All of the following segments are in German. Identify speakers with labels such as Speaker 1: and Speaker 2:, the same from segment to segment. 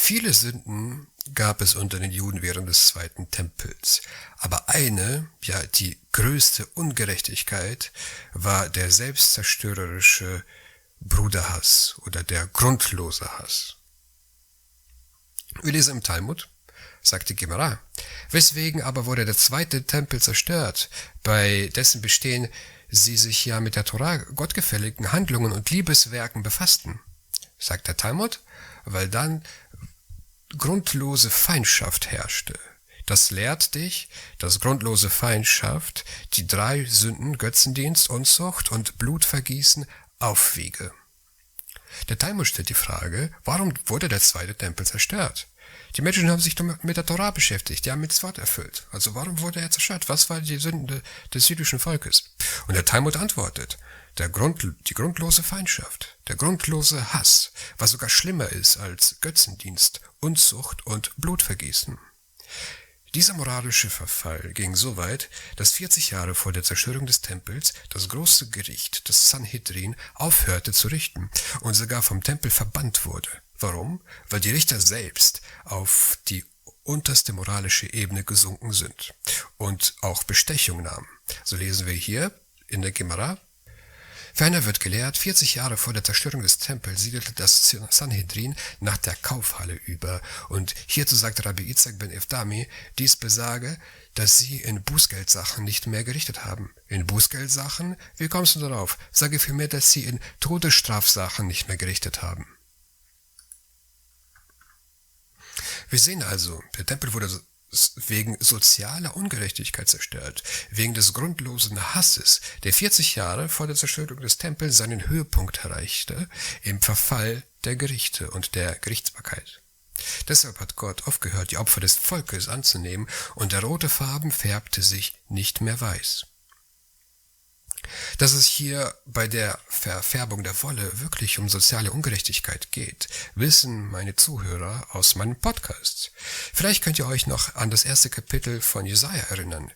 Speaker 1: Viele Sünden gab es unter den Juden während des zweiten Tempels. Aber eine, ja die größte Ungerechtigkeit, war der selbstzerstörerische Bruderhass oder der grundlose Hass. Wir lesen im Talmud, sagt die Gemara, weswegen aber wurde der zweite Tempel zerstört, bei dessen Bestehen sie sich ja mit der Torah gottgefälligen Handlungen und Liebeswerken befassten. Sagt der Talmud, weil dann grundlose Feindschaft herrschte. Das lehrt dich, dass grundlose Feindschaft die 3 Sünden Götzendienst, Unzucht und Blutvergießen aufwiege. Der Talmud stellt die Frage, warum wurde der zweite Tempel zerstört? Die Menschen haben sich mit der Torah beschäftigt, die haben Mitzvot erfüllt. Also warum wurde er zerstört? Was war die Sünde des jüdischen Volkes? Und der Talmud antwortet, die grundlose Feindschaft, der grundlose Hass, was sogar schlimmer ist als Götzendienst, Unzucht und Blutvergießen. Dieser moralische Verfall ging so weit, dass 40 Jahre vor der Zerstörung des Tempels das große Gericht, das Sanhedrin, aufhörte zu richten und sogar vom Tempel verbannt wurde. Warum? Weil die Richter selbst auf die unterste moralische Ebene gesunken sind und auch Bestechung nahmen. So lesen wir hier in der Gemara. Ferner wird gelehrt, 40 Jahre vor der Zerstörung des Tempels siedelte das Sanhedrin nach der Kaufhalle über. Und hierzu sagt Rabbi Yitzchak ben Evdami, dies besage, dass sie in Bußgeldsachen nicht mehr gerichtet haben. In Bußgeldsachen? Wie kommst du darauf? Sage vielmehr, dass sie in Todesstrafsachen nicht mehr gerichtet haben. Wir sehen also, der Tempel wurde wegen sozialer Ungerechtigkeit zerstört, wegen des grundlosen Hasses, der 40 Jahre vor der Zerstörung des Tempels seinen Höhepunkt erreichte, im Verfall der Gerichte und der Gerichtsbarkeit. Deshalb hat Gott aufgehört, die Opfer des Volkes anzunehmen, und der rote Farben färbte sich nicht mehr weiß. Dass es hier bei der Verfärbung der Wolle wirklich um soziale Ungerechtigkeit geht, wissen meine Zuhörer aus meinen Podcasts. Vielleicht könnt ihr euch noch an das 1. Kapitel von Jesaja erinnern.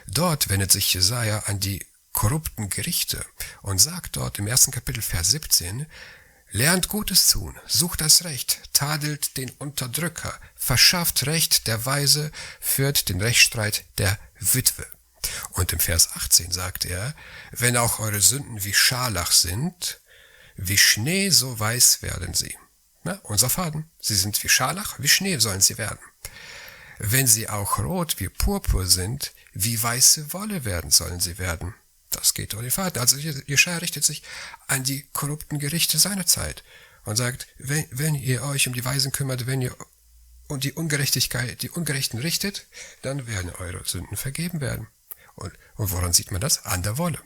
Speaker 1: Dort wendet sich Jesaja an die korrupten Gerichte und sagt dort im 1. Kapitel Vers 17, lernt Gutes tun, sucht das Recht, tadelt den Unterdrücker, verschafft Recht der Weise, führt den Rechtsstreit der Witwe. Und im Vers 18 sagt er, wenn auch eure Sünden wie Scharlach sind, wie Schnee, so weiß werden sie. Ja, unser Faden, sie sind wie Scharlach, wie Schnee sollen sie werden. Wenn sie auch rot wie Purpur sind, wie weiße Wolle sollen sie werden. Das geht durch den Faden. Also Jeschai richtet sich an die korrupten Gerichte seiner Zeit und sagt, wenn ihr euch um die Weisen kümmert, wenn ihr um die Ungerechten richtet, dann werden eure Sünden vergeben werden. Und woran sieht man das? An der Wolle.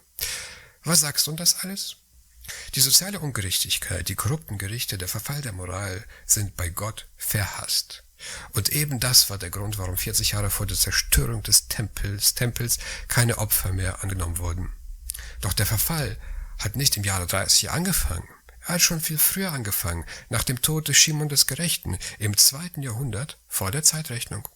Speaker 1: Was sagst du das alles? Die soziale Ungerechtigkeit, die korrupten Gerichte, der Verfall der Moral sind bei Gott verhasst. Und eben das war der Grund, warum 40 Jahre vor der Zerstörung des Tempels keine Opfer mehr angenommen wurden. Doch der Verfall hat nicht im Jahre 30 angefangen. Er hat schon viel früher angefangen, nach dem Tod des Schimon des Gerechten, im 2. Jahrhundert vor der Zeitrechnung.